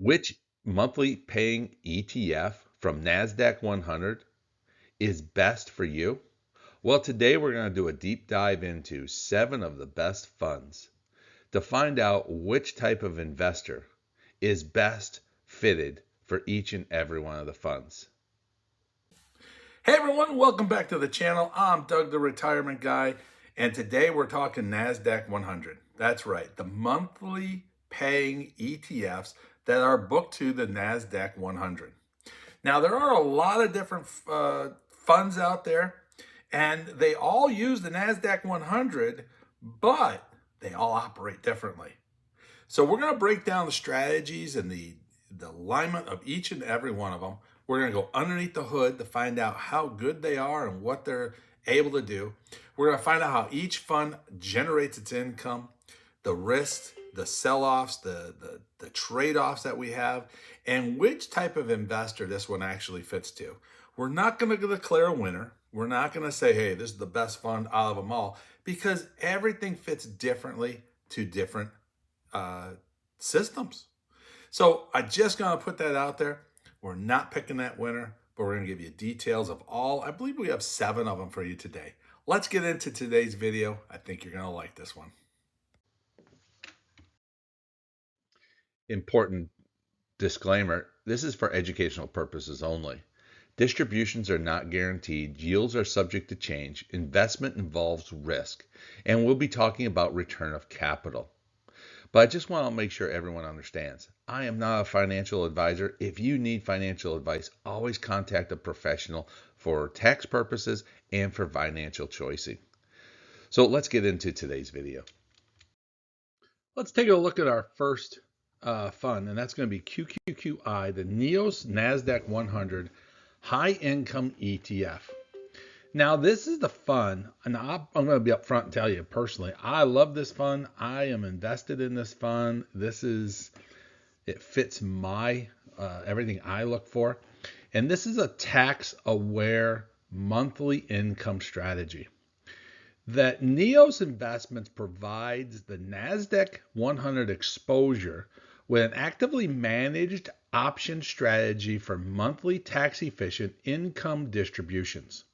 Which monthly paying ETF from Nasdaq-100 is best for you? Well, today we're going to do a deep dive into 7 of the best funds to find out which type of investor is best fitted for each and every one of the funds. Hey everyone, welcome back to the channel. I'm Doug, the retirement guy, and today we're talking Nasdaq-100. That's right, the monthly paying ETFs that are booked to the Nasdaq-100. Now, there are a lot of different funds out there, and they all use the Nasdaq-100, but they all operate differently. So we're going to break down the strategies and the alignment of each and every one of them. We're going to go underneath the hood to find out how good they are and what they're able to do. We're going to find out how each fund generates its income, the risks, the sell-offs, the trade-offs that we have, and which type of investor this one actually fits to. We're not going to declare a winner. We're not going to say, hey, this is the best fund out of them all, because everything fits differently to different systems. So I just gonna put that out there. We're not picking that winner, but we're gonna give you details of all. I believe we have 7 of them for you today. Let's get into today's video. I think you're gonna like this one. Important disclaimer, this is for educational purposes only. Distributions are not guaranteed, yields are subject to change, investment involves risk, and we'll be talking about return of capital. But I just want to make sure everyone understands, I am not a financial advisor. If you need financial advice, always contact a professional for tax purposes and for financial choicing. So let's get into today's video. Let's take a look at our first fund, and that's going to be QQQI, the NEOS Nasdaq-100 High Income ETF. Now, this is the fund, and I'm going to be upfront and tell you personally, I love this fund. I am invested in this fund. It fits my everything I look for. And this is a tax-aware monthly income strategy. That NEOS Investments provides the Nasdaq 100 exposure with an actively managed option strategy for monthly tax-efficient income distributions.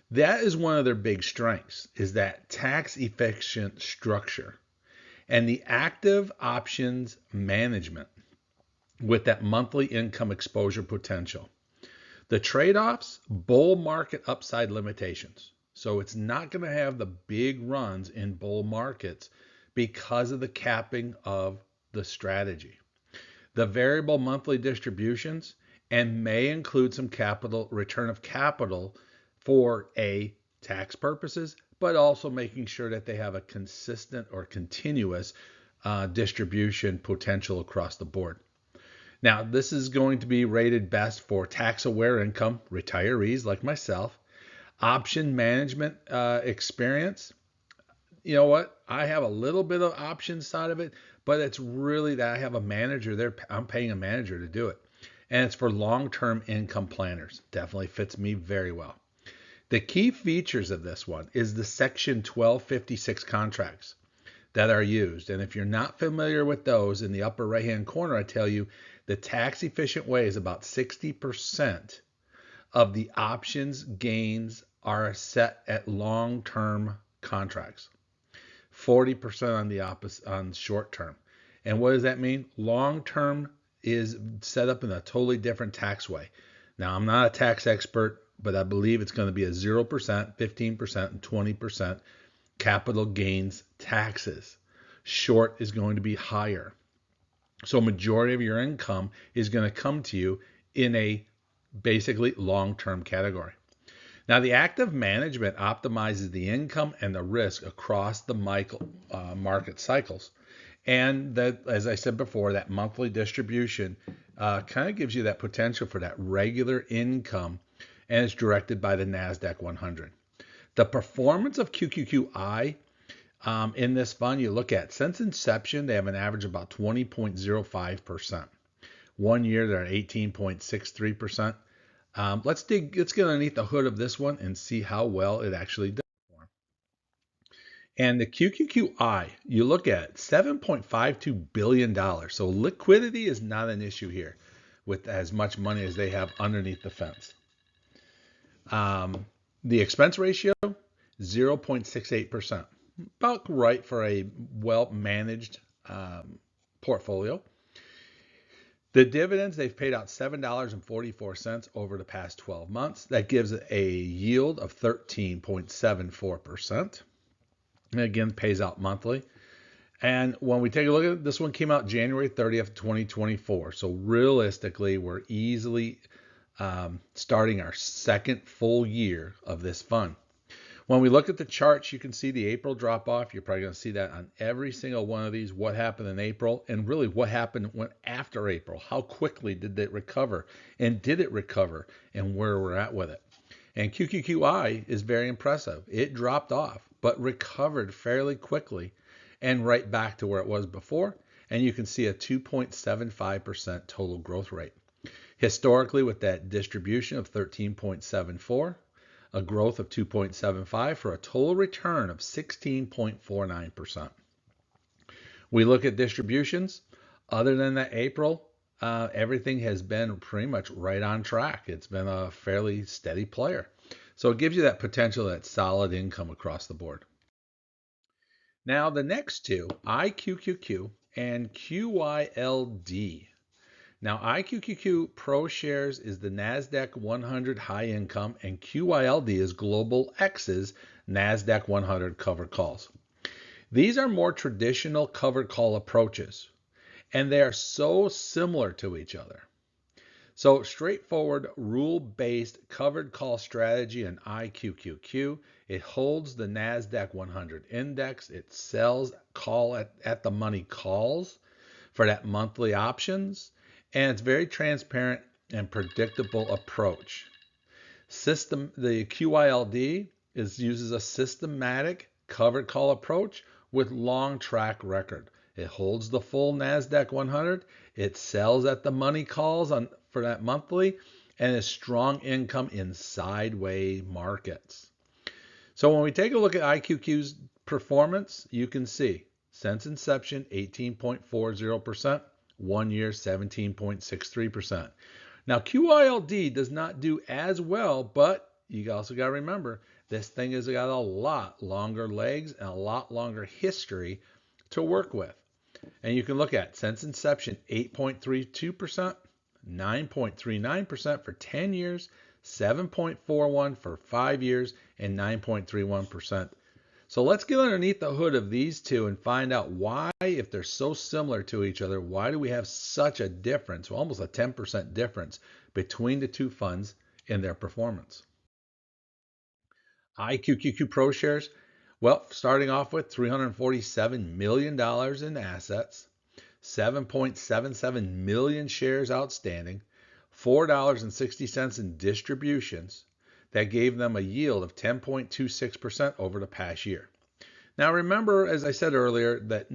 That is one of their big strengths, is that tax-efficient structure and the active options management with that monthly income exposure potential. The trade-offs, bull market upside limitations. So it's not going to have the big runs in bull markets because of the capping of the strategy. The variable monthly distributions and may include some return of capital for tax purposes, but also making sure that they have a consistent or continuous distribution potential across the board. Now, this is going to be rated best for tax-aware income, retirees like myself, option management experience. You know what? I have a little bit of option side of it, but it's really that I have a manager there. I'm paying a manager to do it. And it's for long-term income planners. Definitely fits me very well. The key features of this one is the Section 1256 contracts that are used. And if you're not familiar with those, in the upper right-hand corner, I tell you the tax-efficient way is about 60% of the options gains are set at long-term contracts, 40% on short-term. And what does that mean? Long-term is set up in a totally different tax way. Now, I'm not a tax expert, but I believe it's going to be a 0%, 15%, and 20% capital gains taxes. Short is going to be higher. So majority of your income is going to come to you in a basically long-term category. Now, the active management optimizes the income and the risk across the market cycles. And that, as I said before, that monthly distribution kind of gives you that potential for that regular income, and it's directed by the Nasdaq 100. The performance of QQQI in this fund, you look at since inception, they have an average of about 20.05%. 1 year, they're at 18.63%. Let's get underneath the hood of this one and see how well it actually does perform. And the QQQI, you look at $7.52 billion. So liquidity is not an issue here with as much money as they have underneath the fence. The expense ratio, 0.68%. About right for a well-managed portfolio. The dividends, they've paid out $7.44 over the past 12 months. That gives a yield of 13.74%. And again, pays out monthly. And when we take a look at it, this one came out January 30th, 2024. So realistically, we're easily starting our second full year of this fund. When we look at the charts, you can see the April drop off. You're probably going to see that on every single one of these, what happened in April, and really what happened after April. How quickly did it recover, and did it recover, and where we're at with it. And QQQI is very impressive. It dropped off, but recovered fairly quickly and right back to where it was before. And you can see a 2.75% total growth rate. Historically, with that distribution of 13.74, a growth of 2.75 for a total return of 16.49%. We look at distributions. Other than that April, everything has been pretty much right on track. It's been a fairly steady player. So it gives you that potential, that solid income across the board. Now the next two, IQQQ and QYLD. Now IQQQ ProShares is the Nasdaq-100 high income, and QYLD is Global X's Nasdaq-100 covered calls. These are more traditional covered call approaches, and they are so similar to each other. So straightforward rule-based covered call strategy in IQQQ. It holds the Nasdaq-100 index. It sells call at the money calls for that monthly options. And it's very transparent and predictable approach. The QYLD uses a systematic covered call approach with long track record. It holds the full Nasdaq 100. It sells at the money calls for that monthly, and is strong income in sideways markets. So when we take a look at IQQ's performance, you can see since inception 18.40%, 1 year 17.63%. Now QYLD does not do as well, but you also got to remember this thing has got a lot longer legs and a lot longer history to work with. And you can look at since inception 8.32%, 9.39% for 10 years, 7.41 for 5 years, and 9.31%. So let's get underneath the hood of these two and find out why, if they're so similar to each other, why do we have such a difference, almost a 10% difference between the two funds in their performance. IQQQ ProShares, well, starting off with $347 million in assets, 7.77 million shares outstanding, $4.60 in distributions. That gave them a yield of 10.26% over the past year. Now remember, as I said earlier, that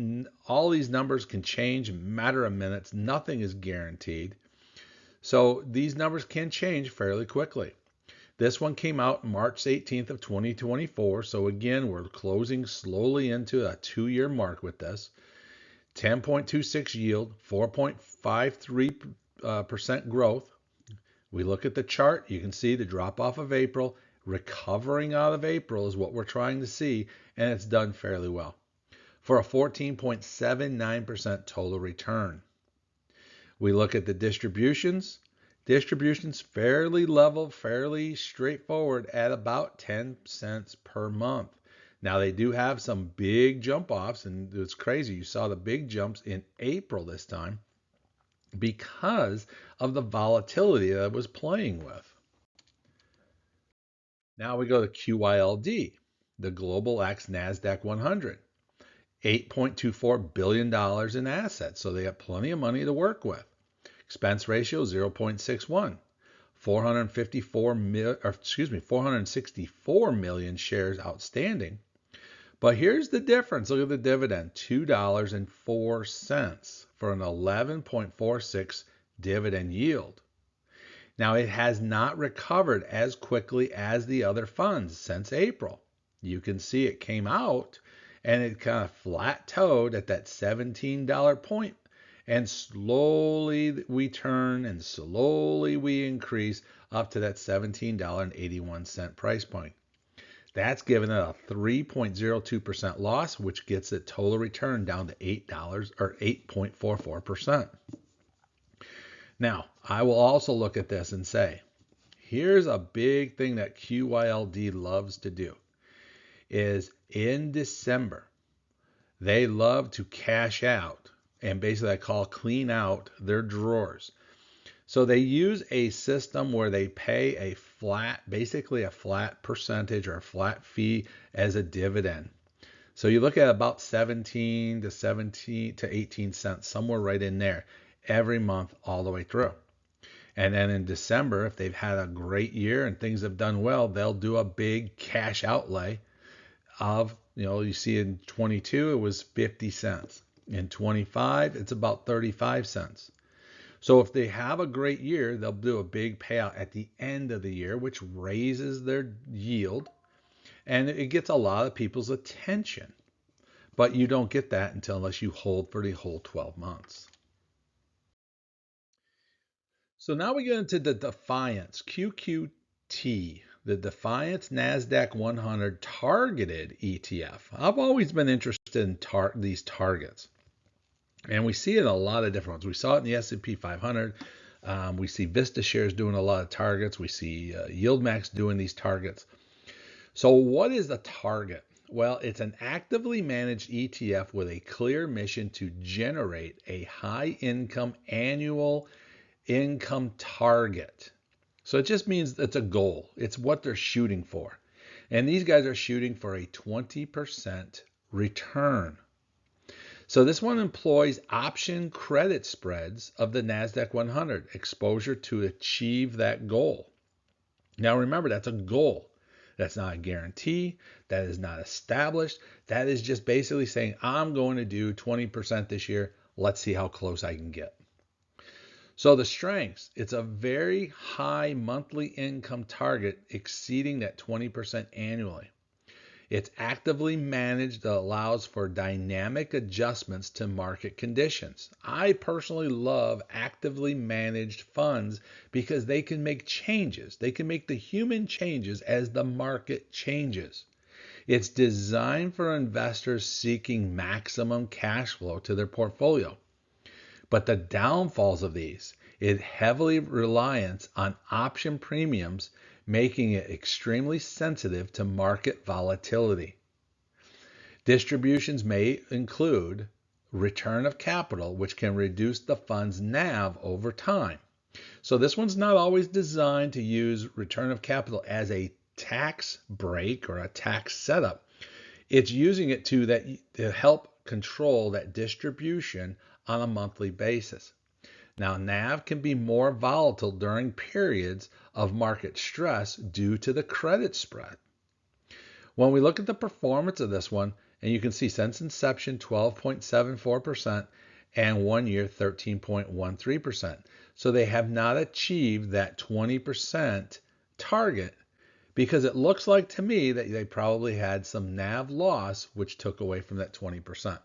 all these numbers can change in a matter of minutes. Nothing is guaranteed. So these numbers can change fairly quickly. This one came out March 18th of 2024. So again, we're closing slowly into a 2-year mark with this. 10.26 yield, 4.53% growth. We look at the chart, you can see the drop off of April. Recovering out of April is what we're trying to see, and it's done fairly well for a 14.79% total return. We look at the distributions. Distributions fairly level, fairly straightforward at about 10 cents per month. Now they do have some big jump offs, and it's crazy. You saw the big jumps in April this time, because of the volatility that it was playing with. Now we go to QYLD, the Global X Nasdaq 100. $8.24 billion in assets, so they have plenty of money to work with. Expense ratio 0.61. 464 million shares outstanding. But here's the difference. Look at the dividend, $2.04 for an 11.46 dividend yield. Now it has not recovered as quickly as the other funds since April. You can see it came out and it kind of flat-toed at that $17 point, and slowly we turn and slowly we increase up to that $17.81 price point. That's given it a 3.02% loss, which gets its total return down to $8 or 8.44%. Now, I will also look at this and say, here's a big thing that QYLD loves to do, is in December, they love to cash out and basically I call clean out their drawers. So they use a system where they pay a flat, basically a flat percentage or a flat fee as a dividend. So you look at about 17 to 18 cents, somewhere right in there, every month all the way through. And then in December, if they've had a great year and things have done well, they'll do a big cash outlay of, you see in 22, it was 50 cents. In 25, it's about 35 cents. So if they have a great year, they'll do a big payout at the end of the year, which raises their yield, and it gets a lot of people's attention. But you don't get that unless you hold for the whole 12 months. So now we get into the Defiance, QQT, the Defiance Nasdaq-100 targeted ETF. I've always been interested in these targets. And we see it in a lot of different ones. We saw it in the S&P 500. We see Vista shares doing a lot of targets. We see YieldMax doing these targets. So what is a target? Well, it's an actively managed ETF with a clear mission to generate a high income annual income target. So it just means it's a goal. It's what they're shooting for. And these guys are shooting for a 20% return. So this one employs option credit spreads of the Nasdaq-100 exposure to achieve that goal. Now remember, that's a goal. That's not a guarantee. That is not established. That is just basically saying, I'm going to do 20% this year. Let's see how close I can get. So the strengths, it's a very high monthly income target exceeding that 20% annually. It's actively managed that allows for dynamic adjustments to market conditions. I personally love actively managed funds because they can make changes. They can make the human changes as the market changes. It's designed for investors seeking maximum cash flow to their portfolio. But the downfalls of these is heavily reliance on option premiums, making it extremely sensitive to market volatility. Distributions may include return of capital, which can reduce the fund's NAV over time. So this one's not always designed to use return of capital as a tax break or a tax setup. It's using it to help control that distribution on a monthly basis. Now, NAV can be more volatile during periods of market stress due to the credit spread. When we look at the performance of this one, and you can see since inception 12.74% and 1 year 13.13%. So they have not achieved that 20% target because it looks like to me that they probably had some NAV loss which took away from that 20%.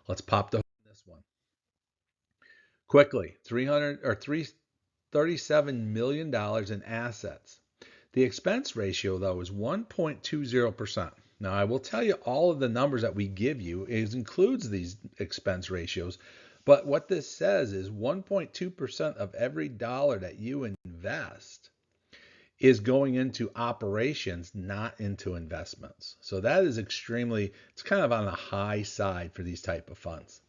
Let's pop the hood on this one. Quickly, $37 million in assets. The expense ratio, though, is 1.20%. Now, I will tell you all of the numbers that we give you includes these expense ratios, but what this says is 1.2% of every dollar that you invest is going into operations, not into investments. So that is it's kind of on the high side for these type of funds.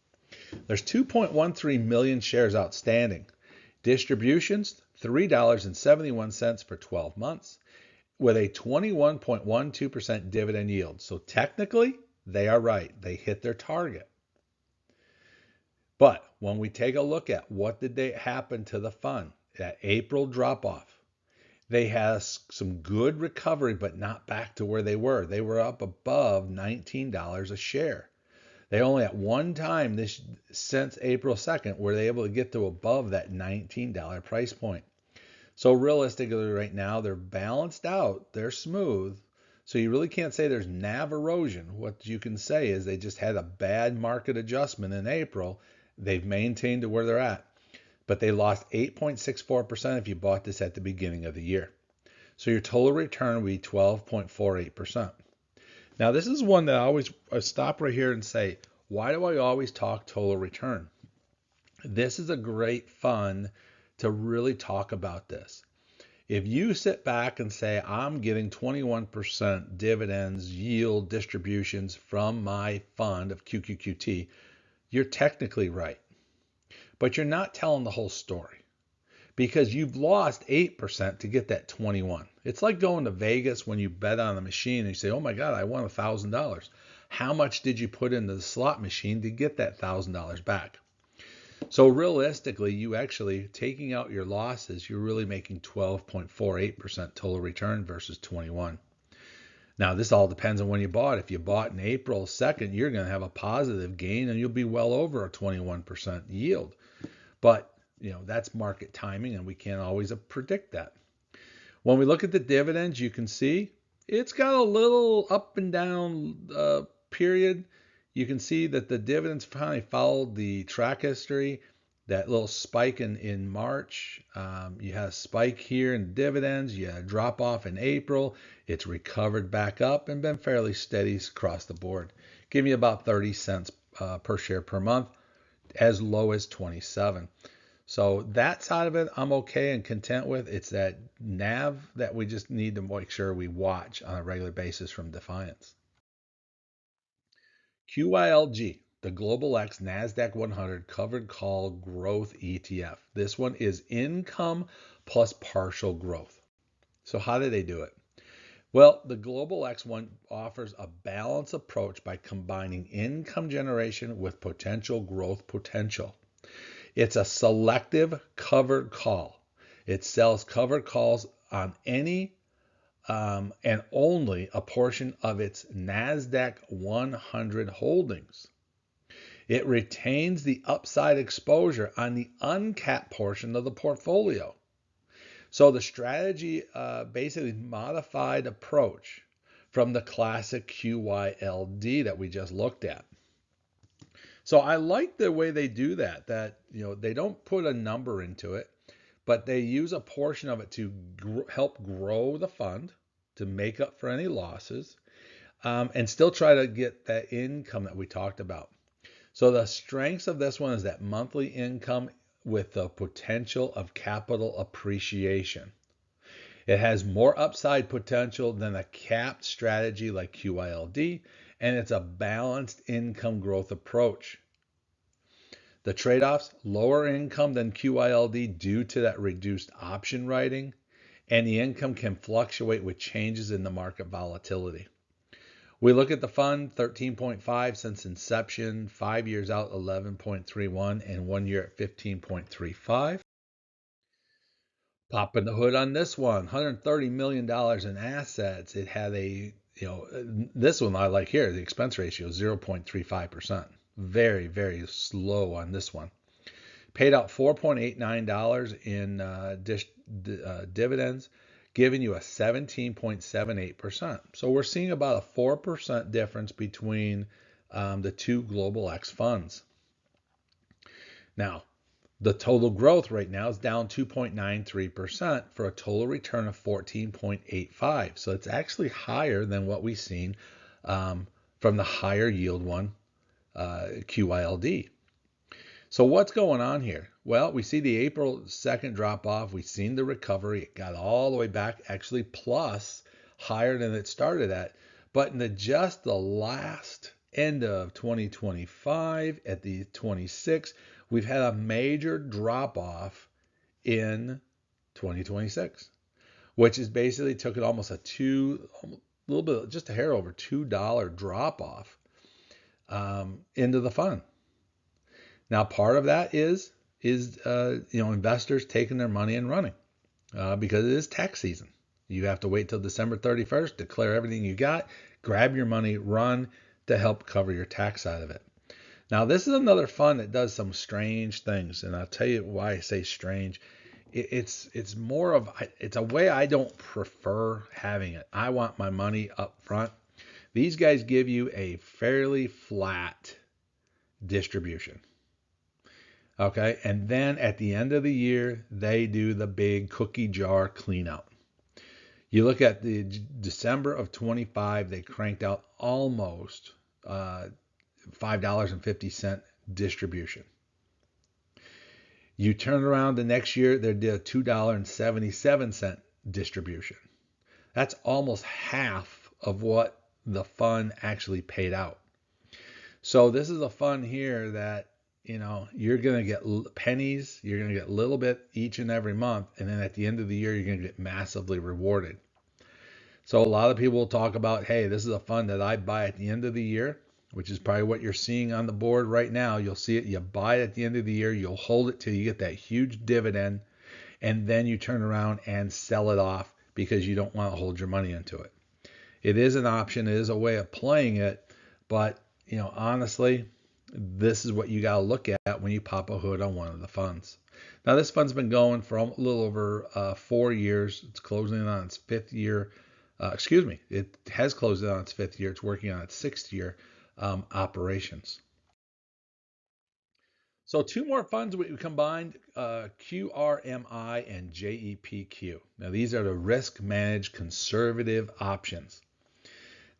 There's 2.13 million shares outstanding. Distributions, $3.71 for 12 months with a 21.12% dividend yield. So technically, they are right. They hit their target. But when we take a look at what did they happen to the fund, that April drop-off, they had some good recovery, but not back to where they were. They were up above $19 a share. They only at one time since April 2nd were they able to get to above that $19 price point. So realistically right now, they're balanced out. They're smooth. So you really can't say there's NAV erosion. What you can say is they just had a bad market adjustment in April. They've maintained to where they're at, but they lost 8.64% if you bought this at the beginning of the year. So your total return would be 12.48%. Now this is one that I stop right here and say, why do I always talk total return? This is a great fund to really talk about this. If you sit back and say, I'm getting 21% dividends, yield distributions from my fund of QQQT, you're technically right. But you're not telling the whole story because you've lost 8% to get that 21. It's like going to Vegas when you bet on a machine and you say, oh my God, I won $1,000. How much did you put into the slot machine to get that $1,000 back? So realistically, you actually taking out your losses, you're really making 12.48% total return versus 21. Now, this all depends on when you bought. If you bought in April 2nd, you're going to have a positive gain and you'll be well over a 21% yield. But, that's market timing and we can't always predict that. When we look at the dividends, you can see it's got a little up and down period. You can see that the dividends finally followed the track history, that little spike in March. You had a spike here in dividends. You had a drop off in April. It's recovered back up and been fairly steady across the board. Give you about 30 cents per share per month, as low as 27. So that side of it, I'm okay and content with. It's that NAV that we just need to make sure we watch on a regular basis from Defiance. QYLG, the Global X Nasdaq-100 Covered Call Growth ETF. This one is income plus partial growth. So how do they do it? Well, the Global X one offers a balanced approach by combining income generation with potential growth potential. It's a selective covered call. It sells covered calls on any and only a portion of its Nasdaq-100 holdings. It retains the upside exposure on the uncapped portion of the portfolio. So the strategy basically modified approach from the classic QYLD that we just looked at. So I like the way they do that, they don't put a number into it, but they use a portion of it to help grow the fund to make up for any losses and still try to get that income that we talked about. So the strengths of this one is that monthly income with the potential of capital appreciation. It has more upside potential than a capped strategy like QYLD, and it's a balanced income growth approach. The trade-offs, lower income than QYLD due to that reduced option writing, and the income can fluctuate with changes in the market volatility. We look at the fund, 13.5 since inception, 5 years out, 11.31, and 1 year at 15.35. Popping the hood on this one, $130 million in assets. It had this one I like here, the expense ratio, 0.35%. Very, very slow on this one. Paid out $4.89 in dividends, giving you a 17.78%. So we're seeing about a 4% difference between the two Global X funds. Now, the total growth right now is down 2.93% for a total return of 14.85. So it's actually higher than what we've seen from the higher yield one, QYLD. So what's going on here? Well, we see the April 2nd drop off. We've seen the recovery. It got all the way back, actually plus higher than it started at. But in just the last end of 2025 at the 26th, we've had a major drop off in 2026, which is basically took it almost just a hair over $2 drop off into the fund. Now, part of that is investors taking their money and running because it is tax season. You have to wait till December 31st, declare everything you got, grab your money, run to help cover your tax side of it. Now, this is another fund that does some strange things, and I'll tell you why I say strange. it's more of, it's a way I don't prefer having it. I want my money up front. These guys give you a fairly flat distribution. Okay, and then at the end of the year, they do the big cookie jar cleanout. You look at the December of 25, they cranked out almost $5.50 distribution. You turn around the next year, they did a $2.77 distribution. That's almost half of what the fund actually paid out. So this is a fund here that, you're going to get pennies, you're going to get a little bit each and every month, and then at the end of the year, you're going to get massively rewarded. So a lot of people will talk about, hey, this is a fund that I buy at the end of the year, which is probably what you're seeing on the board right now. You'll see it, you buy it at the end of the year, you'll hold it till you get that huge dividend, and then you turn around and sell it off because you don't want to hold your money into it. It is an option, it is a way of playing it, but honestly, this is what you got to look at when you pop a hood on one of the funds. Now, this fund's been going for a little over 4 years. It's closing in on its fifth year. It has closed in on its fifth year. It's working on its sixth year operations. So 2 more funds we combined, QRMI and JEPQ. Now, these are the risk managed conservative options.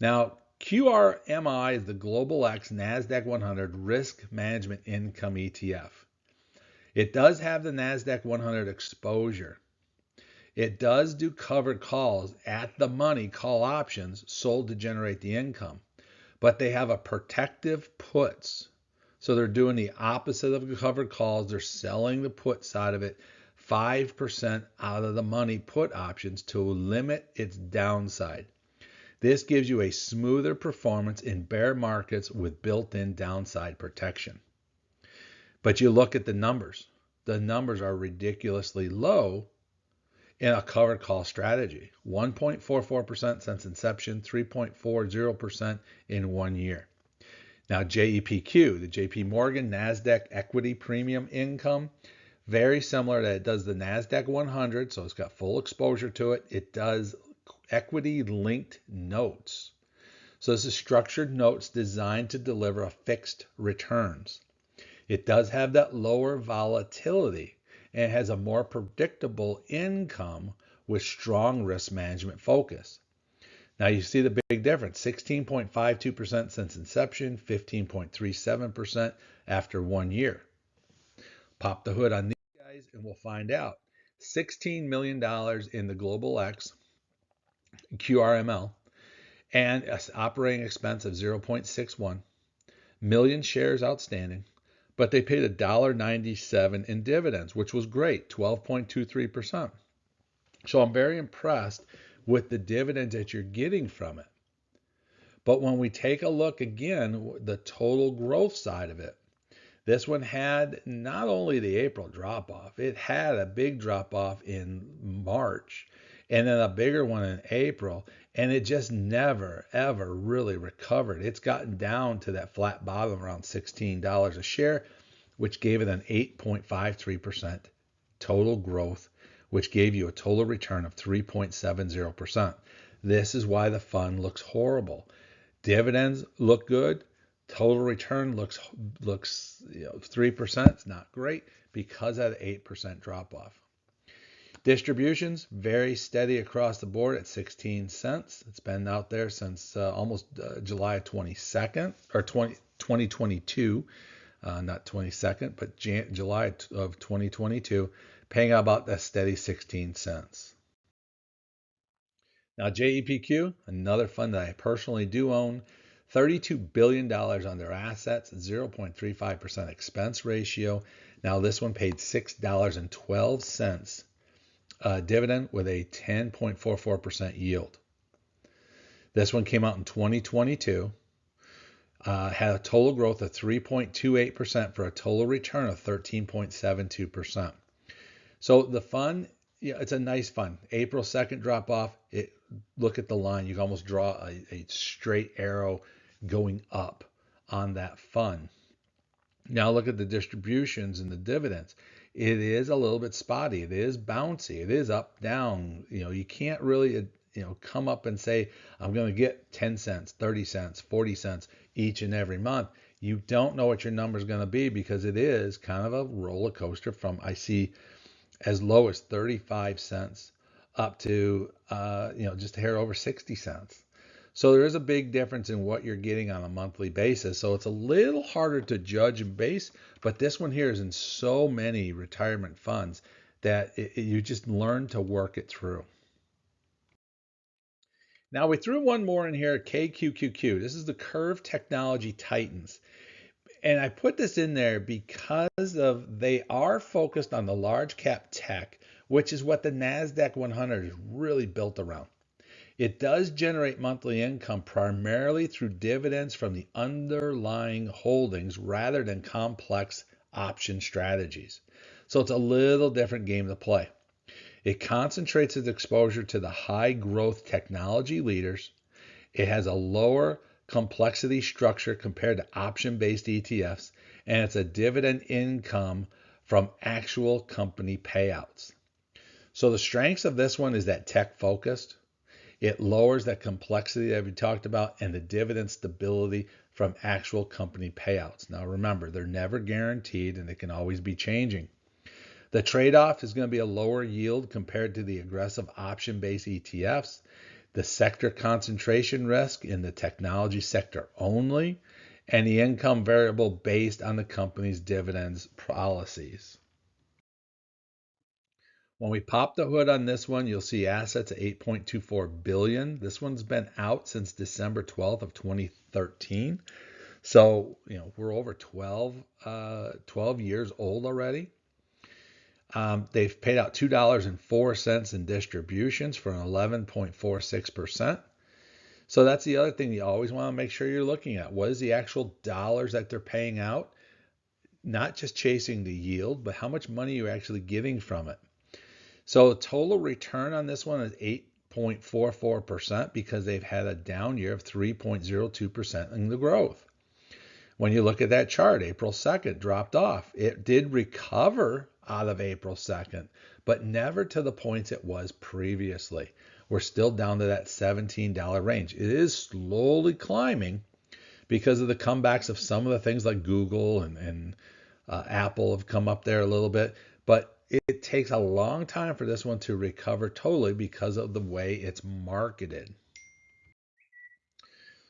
Now, QRMI is the Global X Nasdaq-100 Risk Management Income ETF. It does have the Nasdaq-100 exposure. It does do covered calls at the money call options sold to generate the income, but they have a protective puts. So they're doing the opposite of the covered calls. They're selling the put side of it 5% out of the money put options to limit its downside. This gives you a smoother performance in bear markets with built-in downside protection. But you look at the numbers. The numbers are ridiculously low in a covered call strategy. 1.44% since inception, 3.40% in 1 year. Now, JEPQ, the JPMorgan Nasdaq Equity Premium Income, very similar that it does the Nasdaq-100, so it's got full exposure to it. It does equity-linked notes. So this is structured notes designed to deliver fixed returns. It does have that lower volatility and has a more predictable income with strong risk management focus. Now you see the big difference, 16.52% since inception, 15.37% after 1 year. Pop the hood on these guys and we'll find out. $16 million in the Global X QRML and an operating expense of 0.61 million shares outstanding, but they paid $1.97 in dividends, which was great, 12.23%. So I'm very impressed with the dividends that you're getting from it. But when we take a look again, the total growth side of it, this one had not only the April drop off, it had a big drop off in March and then a bigger one in April, and it just never, ever really recovered. It's gotten down to that flat bottom around $16 a share, which gave it an 8.53% total growth, which gave you a total return of 3.70%. This is why the fund looks horrible. Dividends look good. Total return looks 3%. It's not great because of the 8% drop off. Distributions very steady across the board at 16 cents. It's been out there since almost July 22nd or 2022, not 22nd, but July of 2022, paying out about that steady 16 cents. Now JEPQ, another fund that I personally do own, $32 billion on their assets, 0.35% expense ratio. Now this one paid $6.12 dividend with a 10.44% yield. This one came out in 2022, had a total growth of 3.28% for a total return of 13.72%. So the fund, it's a nice fund. April 2nd drop off. Look at the line. You can almost draw a straight arrow going up on that fund. Now look at the distributions and the dividends. It is a little bit spotty. It is bouncy. It is up, down. You can't really, come up and say, I'm going to get 10 cents, 30 cents, 40 cents each and every month. You don't know what your number is going to be because it is kind of a roller coaster from, I see, as low as 35 cents up to, just a hair over 60 cents. So there is a big difference in what you're getting on a monthly basis. So it's a little harder to judge and base, but this one here is in so many retirement funds that you just learn to work it through. Now we threw one more in here, KQQQ. This is the Curve Technology Titans. And I put this in there because of they are focused on the large cap tech, which is what the Nasdaq-100 is really built around. It does generate monthly income primarily through dividends from the underlying holdings rather than complex option strategies. So it's a little different game to play. It concentrates its exposure to the high growth technology leaders. It has a lower complexity structure compared to option based ETFs, and it's a dividend income from actual company payouts. So the strengths of this one is that tech focused. It lowers that complexity that we talked about and the dividend stability from actual company payouts. Now remember, they're never guaranteed and they can always be changing. The trade-off is going to be a lower yield compared to the aggressive option-based ETFs, the sector concentration risk in the technology sector only, and the income variable based on the company's dividends policies. When we pop the hood on this one, you'll see assets at 8.24 billion. This one's been out since December 12th of 2013. So, we're over 12 years old already. They've paid out $2.04 in distributions for an 11.46%. So that's the other thing you always want to make sure you're looking at. What is the actual dollars that they're paying out? Not just chasing the yield, but how much money you're actually getting from it. So total return on this one is 8.44% because they've had a down year of 3.02% in the growth. When you look at that chart, April 2nd dropped off. It did recover out of April 2nd, but never to the points it was previously. We're still down to that $17 range. It is slowly climbing because of the comebacks of some of the things like Google and Apple have come up there a little bit, but it takes a long time for this one to recover totally because of the way it's marketed.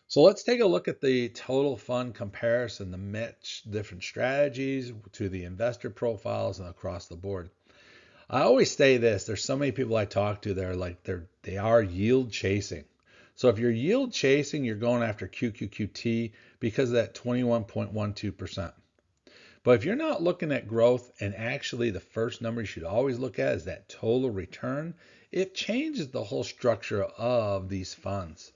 So let's take a look at the total fund comparison, the mix, different strategies to the investor profiles and across the board. I always say this, there's so many people I talk to that are like they are yield chasing. So if you're yield chasing, you're going after QQQT because of that 21.12%. But if you're not looking at growth, and actually the first number you should always look at is that total return, it changes the whole structure of these funds.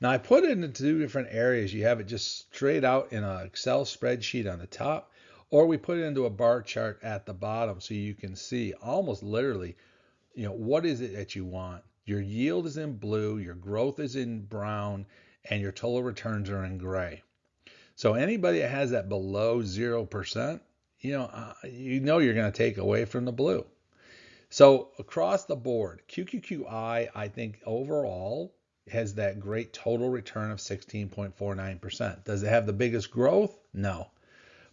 Now I put it into two different areas. You have it just straight out in an Excel spreadsheet on the top, or we put it into a bar chart at the bottom so you can see almost literally, what is it that you want. Your yield is in blue, your growth is in brown, and your total returns are in gray. So anybody that has that below 0%, you're going to take away from the blue. So across the board, QQQI, I think overall has that great total return of 16.49%. Does it have the biggest growth? No.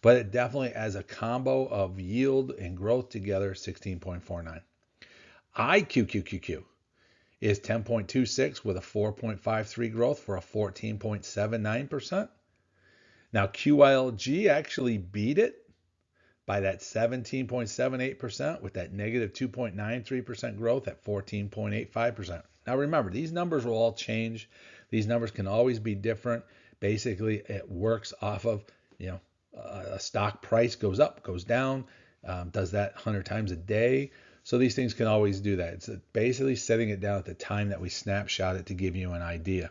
But it definitely, as a combo of yield and growth together, 16.49. IQQQ is 10.26 with a 4.53 growth for a 14.79%. Now QYLG actually beat it by that 17.78% with that negative 2.93% growth at 14.85%. Now remember, these numbers will all change. These numbers can always be different. Basically, it works off of, a stock price goes up, goes down, does that 100 times a day. So these things can always do that. It's basically setting it down at the time that we snapshot it to give you an idea.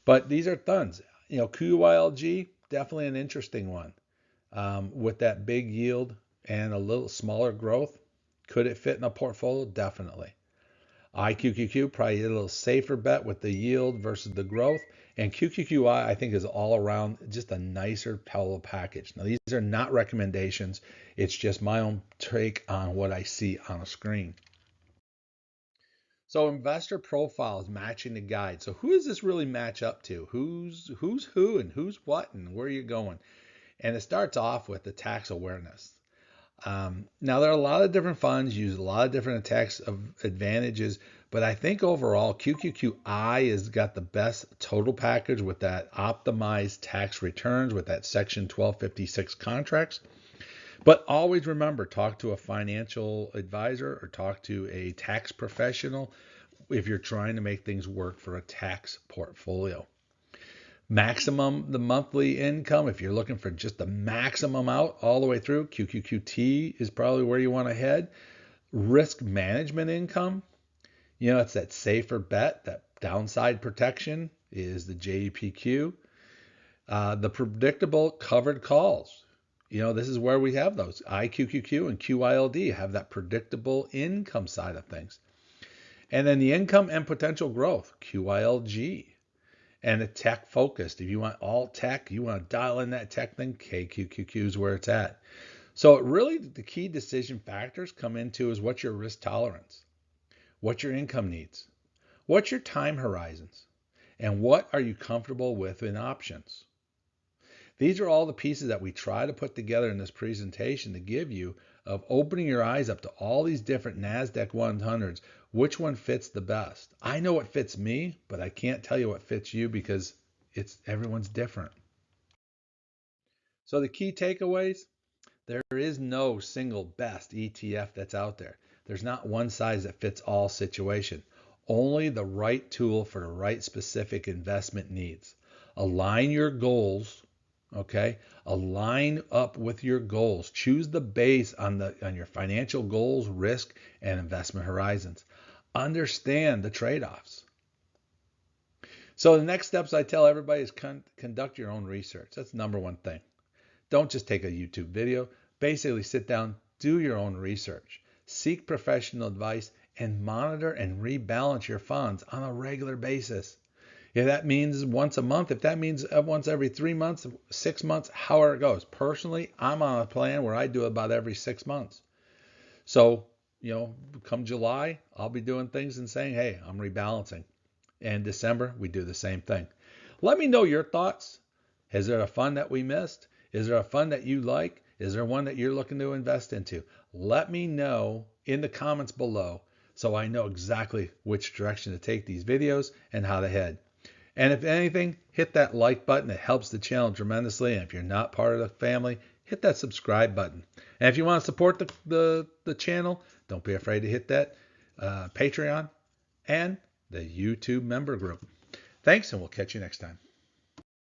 But these are tons. QYLG, definitely an interesting one. With that big yield and a little smaller growth, could it fit in a portfolio? Definitely. IQQQ, probably a little safer bet with the yield versus the growth. And QQQI, I think, is all around just a nicer total package. Now, these are not recommendations. It's just my own take on what I see on a screen. So investor profile is matching the guide. So who does this really match up to? Who's who and who's what and where are you going? And it starts off with the tax awareness. Now, there are a lot of different funds, use a lot of different tax advantages, but I think overall QQQI has got the best total package with that optimized tax returns with that Section 1256 contracts. But always remember, talk to a financial advisor or talk to a tax professional if you're trying to make things work for a tax portfolio. Maximum the monthly income, if you're looking for just the maximum out all the way through, QQQT is probably where you want to head. Risk management income, it's that safer bet, that downside protection is the JEPQ. The predictable covered calls, this is where we have those. IQQQ and QYLD have that predictable income side of things. And then the income and potential growth, QYLG. And the tech focused. If you want all tech, you want to dial in that tech thing, KQQQ is where it's at. So really the key decision factors come into is what's your risk tolerance, what's your income needs, what's your time horizons, and what are you comfortable with in options. These are all the pieces that we try to put together in this presentation to give you of opening your eyes up to all these different Nasdaq-100s, which one fits the best. I know what fits me, but I can't tell you what fits you because everyone's different. So the key takeaways, there is no single best ETF that's out there. There's not one size that fits all situation. Only the right tool for the right specific investment needs. Align your goals. Okay, align up with your goals. Choose the base on your financial goals, risk, and investment horizons. Understand the trade-offs. So the next steps I tell everybody is conduct your own research. That's the number one thing. Don't just take a YouTube video. Basically sit down, do your own research. Seek professional advice and monitor and rebalance your funds on a regular basis. If that means once a month, if that means once every 3 months, 6 months, however it goes. Personally, I'm on a plan where I do about every 6 months. So, come July, I'll be doing things and saying, hey, I'm rebalancing. And December, we do the same thing. Let me know your thoughts. Is there a fund that we missed? Is there a fund that you like? Is there one that you're looking to invest into? Let me know in the comments below so I know exactly which direction to take these videos and how to head. And if anything, hit that like button. It helps the channel tremendously. And if you're not part of the family, hit that subscribe button. And if you want to support the channel, don't be afraid to hit that Patreon and the YouTube member group. Thanks, and we'll catch you next time.